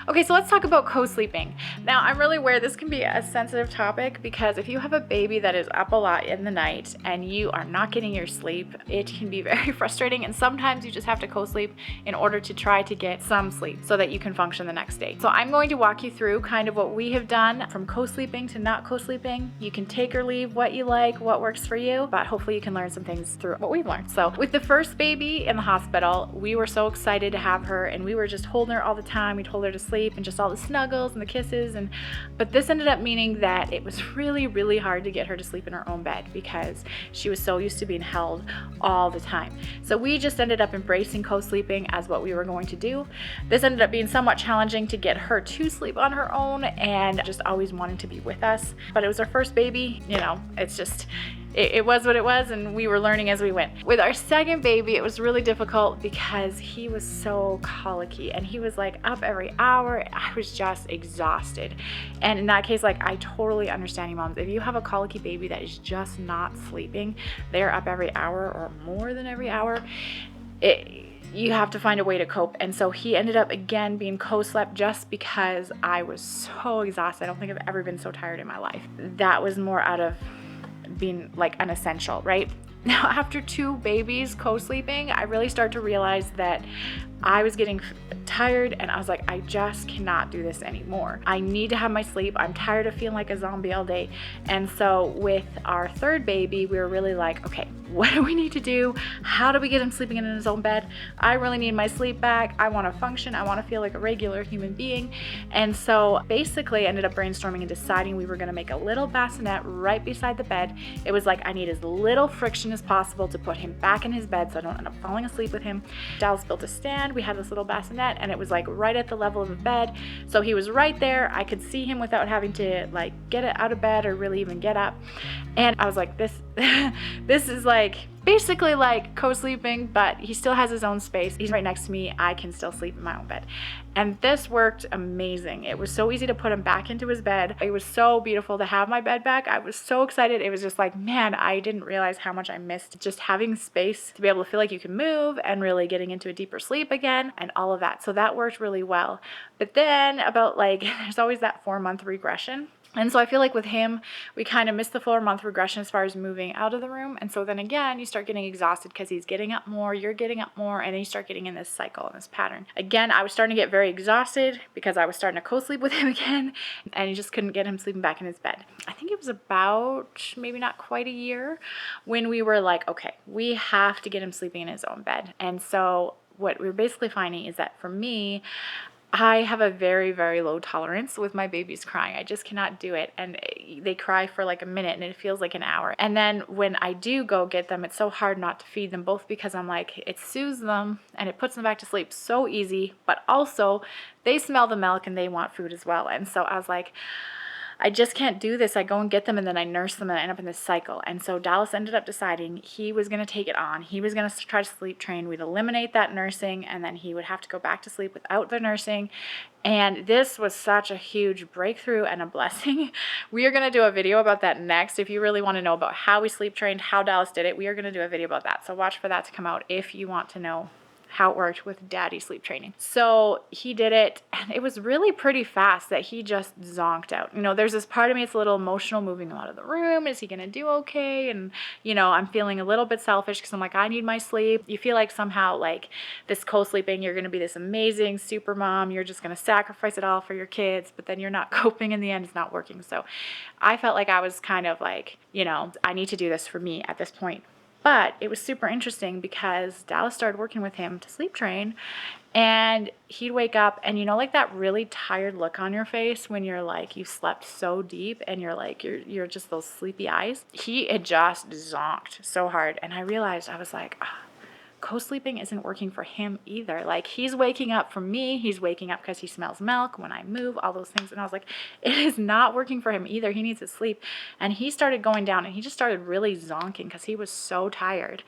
Okay, so let's talk about co-sleeping. Now, I'm really aware this can be a sensitive topic because if you have a baby that is up a lot in the night and you are not getting your sleep, it can be very frustrating, and sometimes you just have to co-sleep in order to try to get some sleep so that you can function the next day. So I'm going to walk you through kind of what we have done from co-sleeping to not co-sleeping. You can take or leave what you like, what works for you, but hopefully you can learn some things through what we've learned. So with the first baby in the hospital, we were so excited to have her, and we were just holding her all the time. We told her to sleep and just all the snuggles and the kisses, but this ended up meaning that it was really hard to get her to sleep in her own bed because she was so used to being held all the time. So we just ended up embracing co-sleeping as what we were going to do. This ended up being somewhat challenging to get her to sleep on her own and just always wanting to be with us. But it was our first baby, it's just, it was what it was, and we were learning as we went. With our second baby, it was really difficult because he was so colicky and he was like up every hour. I was just exhausted. And in that case, I totally understand you moms. If you have a colicky baby that is just not sleeping, they're up every hour or more than every hour, you have to find a way to cope. And so he ended up again being co-slept just because I was so exhausted. I don't think I've ever been so tired in my life. That was more out of being an essential, right? Now, after 2 babies co-sleeping, I really started to realize that I was getting tired, and I was like, I just cannot do this anymore. I need to have my sleep. I'm tired of feeling like a zombie all day. And so with our third baby, we were really like, okay, what do we need to do? How do we get him sleeping in his own bed? I really need my sleep back. I want to function. I want to feel like a regular human being. And so basically I ended up brainstorming and deciding we were going to make a little bassinet right beside the bed. It was like, I need as little friction as possible to put him back in his bed so I don't end up falling asleep with him. Dallas built a stand. We had this little bassinet, and it was right at the level of the bed. So he was right there. I could see him without having to get it out of bed or really even get up. And I was like, this is basically co-sleeping, but he still has his own space. He's right next to me. I can still sleep in my own bed. And this worked amazing. It was so easy to put him back into his bed. It was so beautiful to have my bed back. I was so excited. It was just man, I didn't realize how much I missed just having space to be able to feel like you can move and really getting into a deeper sleep again and all of that. So that worked really well. But then about there's always that 4-month regression. And so I feel like with him, we kind of missed the 4-month regression as far as moving out of the room. And so then again, you start getting exhausted because he's getting up more, you're getting up more, and then you start getting in this cycle and this pattern. Again, I was starting to get very exhausted because I was starting to co-sleep with him again, and you just couldn't get him sleeping back in his bed. I think it was about maybe not quite a year when we were like, okay, we have to get him sleeping in his own bed. And so what we're basically finding is that for me, I have a very low tolerance with my babies crying. I just cannot do it. And they cry for a minute and it feels like an hour. And then when I do go get them, it's so hard not to feed them, both because I'm it soothes them and it puts them back to sleep so easy, but also they smell the milk and they want food as well. And so I was like, I just can't do this. I go and get them and then I nurse them and I end up in this cycle. And so Dallas ended up deciding he was going to take it on. He was going to try to sleep train. We'd eliminate that nursing, and then he would have to go back to sleep without the nursing. And this was such a huge breakthrough and a blessing. We are going to do a video about that next. If you really want to know about how we sleep trained, how Dallas did it, we are going to do a video about that. So watch for that to come out if you want to know how it worked with daddy sleep training. So he did it, and it was really pretty fast that he just zonked out. There's this part of me, it's a little emotional moving him out of the room. Is he gonna do okay? And I'm feeling a little bit selfish because I'm I need my sleep. You feel somehow this co-sleeping, you're gonna be this amazing super mom, you're just gonna sacrifice it all for your kids, but then you're not coping in the end, it's not working. So I felt I was kind of I need to do this for me at this point. But it was super interesting because Dallas started working with him to sleep train, and he'd wake up and that really tired look on your face when you're you slept so deep and you're just those sleepy eyes. He had just zonked so hard, and I realized I was co-sleeping isn't working for him either. He's waking up for me. He's waking up because he smells milk when I move, all those things. And I was it is not working for him either. He needs to sleep. And he started going down and he just started really zonking because he was so tired.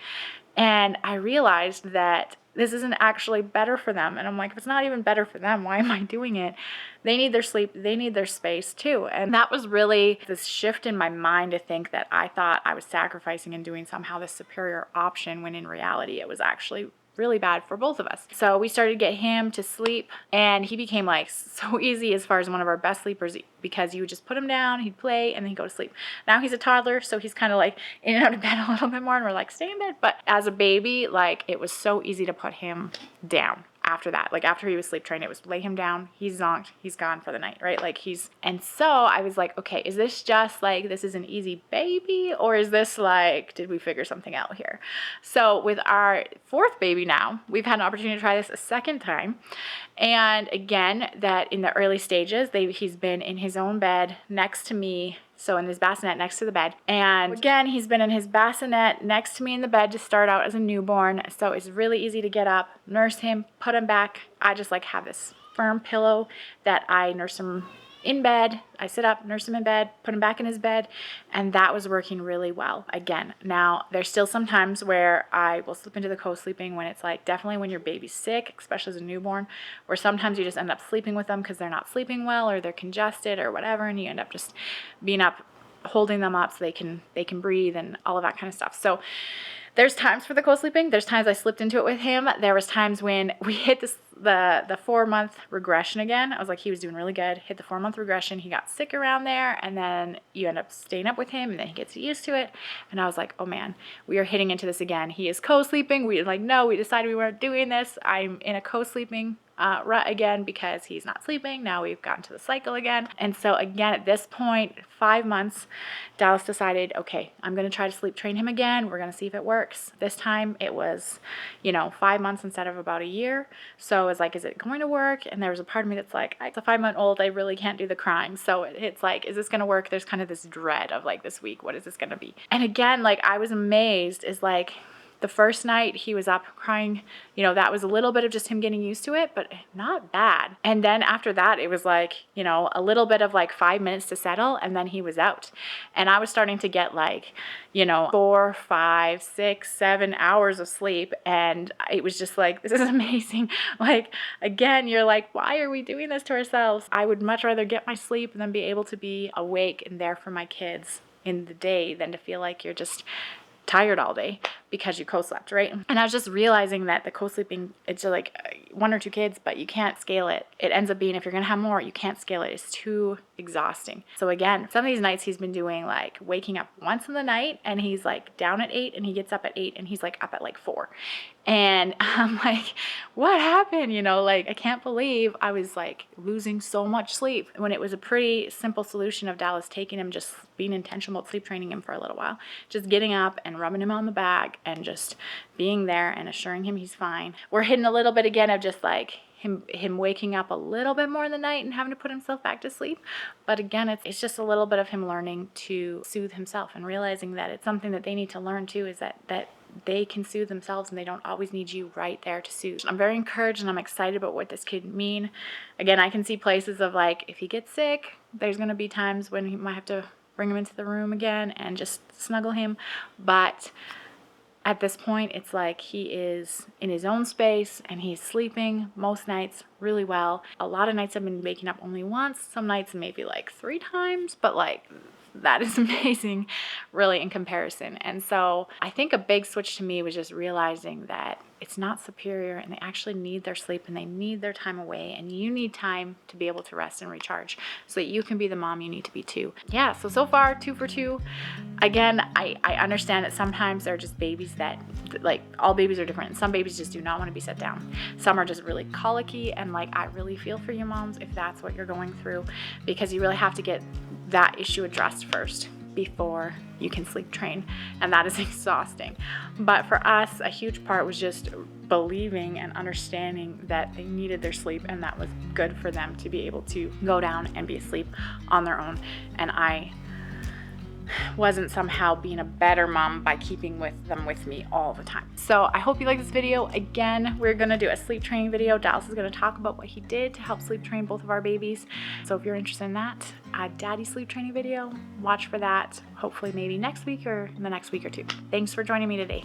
And I realized that this isn't actually better for them. And I'm if it's not even better for them, why am I doing it? They need their sleep. They need their space too. And that was really this shift in my mind to think that I thought I was sacrificing and doing somehow the superior option when in reality it was actually really bad for both of us. So we started to get him to sleep, and he became like so easy as far as one of our best sleepers, because you would just put him down, he'd play, and then he'd go to sleep. Now he's a toddler, so he's kind of like in and out of bed a little bit more, and we're like, stay in bed. But as a baby, like, it was so easy to put him down. After that, like after he was sleep trained, it was lay him down, he's zonked, he's gone for the night, right? Like and so I was like, okay, is this just like, this is an easy baby, or is this like, did we figure something out here? So with our fourth baby now, we've had an opportunity to try this a second time. And again, that in the early stages, he's been in his own bed next to me. So in his bassinet next to the bed. And again, he's been in his bassinet next to me in the bed to start out as a newborn. So it's really easy to get up, nurse him, put him back. I just like have this firm pillow that I nurse him in bed. I sit up, nurse him in bed, put him back in his bed, and that was working really well. Again, now there's still some times where I will slip into the co-sleeping when it's like, definitely when your baby's sick, especially as a newborn, where sometimes you just end up sleeping with them because they're not sleeping well or they're congested or whatever, and you end up just being up, holding them up so they can breathe and all of that kind of stuff. So there's times for the co-sleeping. There's times I slipped into it with him. There was times when we hit the 4-month regression again. I was like, he was doing really good. Hit the 4-month regression. He got sick around there, and then you end up staying up with him, and then he gets used to it. And I was like, oh man, we are hitting into this again. He is co-sleeping. We decided we weren't doing this. I'm in a co-sleeping rut again because he's not sleeping. Now we've gotten to the cycle again. And so again, at this point, 5 months, Dallas decided, okay, I'm going to try to sleep train him again. We're going to see if it works. This time it was, 5 months instead of about a year. So I was like, is it going to work? And there was a part of me that's like, it's a 5-month-old. I really can't do the crying. So it's like, is this going to work? There's kind of this dread of like, this week, what is this going to be? And again, like, I was amazed, is like, the first night he was up crying, that was a little bit of just him getting used to it, but not bad. And then after that, it was like, a little bit of like 5 minutes to settle, and then he was out. And I was starting to get like, 4, 5, 6, 7 hours of sleep. And it was just like, this is amazing. Like, again, you're like, why are we doing this to ourselves? I would much rather get my sleep than be able to be awake and there for my kids in the day than to feel like you're just tired all day because you co-slept, right? And I was just realizing that the co-sleeping, it's just like 1 or 2 kids, but you can't scale it. It ends up being, if you're going to have more, you can't scale it. It's too exhausting. So again, some of these nights he's been doing like waking up once in the night, and he's like down at 8 and he gets up at 8 and he's like up at like 4. And I'm like, what happened? Like, I can't believe I was like losing so much sleep when it was a pretty simple solution of Dallas taking him, just being intentional about sleep training him for a little while, just getting up and rubbing him on the back and just being there and assuring him he's fine. We're hitting a little bit again of just like him waking up a little bit more in the night and having to put himself back to sleep. But again, it's just a little bit of him learning to soothe himself and realizing that it's something that they need to learn too, is that they can soothe themselves and they don't always need you right there to soothe. I'm very encouraged and I'm excited about what this could mean. Again, I can see places of like, if he gets sick, there's going to be times when he might have to bring him into the room again and just snuggle him. But at this point, it's like he is in his own space and he's sleeping most nights really well. A lot of nights I've been waking up only once, some nights maybe like 3 times, but like, that is amazing, really, in comparison. And so I think a big switch to me was just realizing that it's not superior, and they actually need their sleep and they need their time away, and you need time to be able to rest and recharge so that you can be the mom you need to be too. Yeah, so far, 2 for 2. Again, I understand that sometimes they're just babies that, like, all babies are different. Some babies just do not want to be set down. Some are just really colicky, and like, I really feel for you moms if that's what you're going through, because you really have to get that issue addressed first before you can sleep train, and that is exhausting. But for us, a huge part was just believing and understanding that they needed their sleep, and that was good for them to be able to go down and be asleep on their own. And I wasn't somehow being a better mom by keeping them with me all the time. So I hope you like this video. Again, we're going to do a sleep training video. Dallas is going to talk about what he did to help sleep train both of our babies. So if you're interested in that, a daddy sleep training video, watch for that. Hopefully maybe next week or in the next week or 2. Thanks for joining me today.